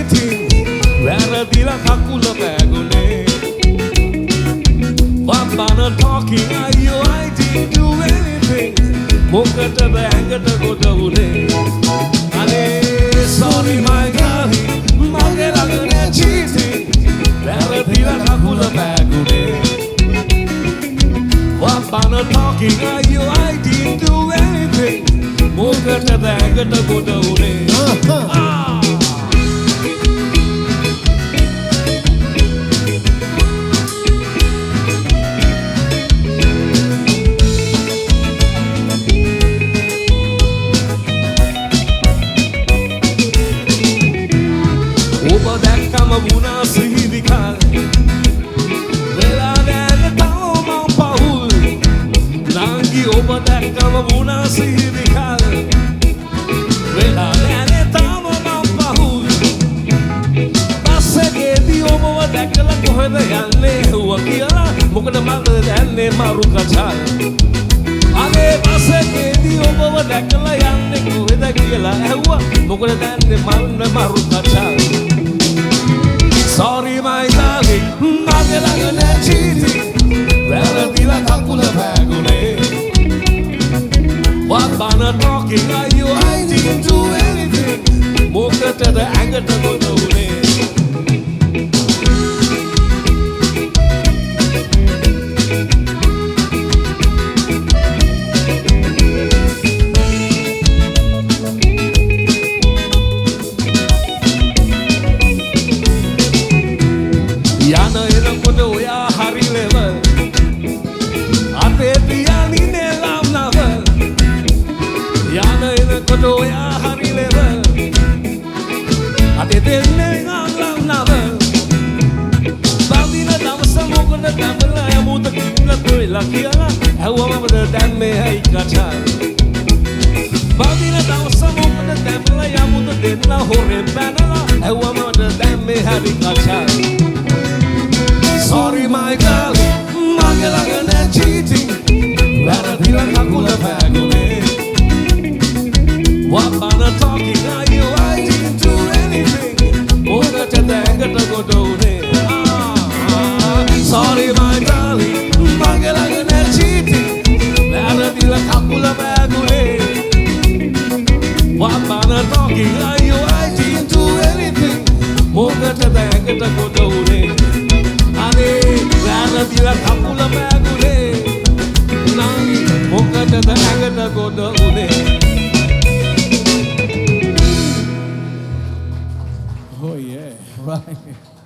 anything. වැරදිලා කකුල පෑගුනේ. වම්බන talking අයියෝ I didn't do anything. මොකටද ඇඟට ගොඩ වුනේ. අනේ sorry my darling මගේ ළඟ cheating. වැරදිලා කකුල පෑගුනේ. වම්බන talking අයියෝ I didn't do anything. මොකටද ඇඟට ගොඩ වුනේ. ඔබ දැක්කම වුණා සිහිදි කල වෙලා නෑනේ තව මං පහුල් නංගි ඔබ දැක්කම වුණා සිහිදි කල වෙලා නෑනේ තව මං පහුල් පස්සේදී ඔබව දැකලා කොහෙද යන්නේ හුවා කියලා මොකද මන්ද දැන්නේ මරු කචල් අනේ පස්සේදී ඔබව දැකලා යන්නේ කොහෙද කියලා ඇහුවා මොකද දැන්නේ මන්ද මරු කචල් Sorry my darling, මගේ ළඟ නෑ cheating. වැරදිලා කකුල පෑගුනේ. වම්බන talking අයියෝ I didn't do anything. මොකටද ඇඟට ගොඩ වුනේ. යන එනකොට ඔයා හරි ලෙවල් අපේ පියාණිනේ ලව් නවල් යන එනකොට ඔයා හරි ලෙවල් අපේ දෙන්නේ ලව් නවල් බඳින දවස මොකද දැමලා යමුද කිව්ලත් වෙලා කියලා ඇහුවම මම දැන් මේ ඇයි කචල් බඳින දවස මොකද දැමලා යමුද දෙන්න හොරෙන් බැනලා ඇහුවම මම දැන් මේ හරි කචල් Sorry my darling, මගේ ළඟ නෑ cheating. වැරදිලා කකුල පෑගුනේ. වම්බන talking අයියෝ I didn't do anything. මොකටද ඇඟට ගොඩ වුනේ. Sorry my darling, මගේ ළඟ නෑ cheating. වැරදිලා කකුල පෑගුනේ. වම්බන talking අයියෝ I didn't do anything. මොකටද ඇඟට ගොඩ වුනේ. වැරදිලා කකුල පෑගුනේ නංගි මොකටද ඇඟට ගොඩ වුනේ. Oh yeah, right.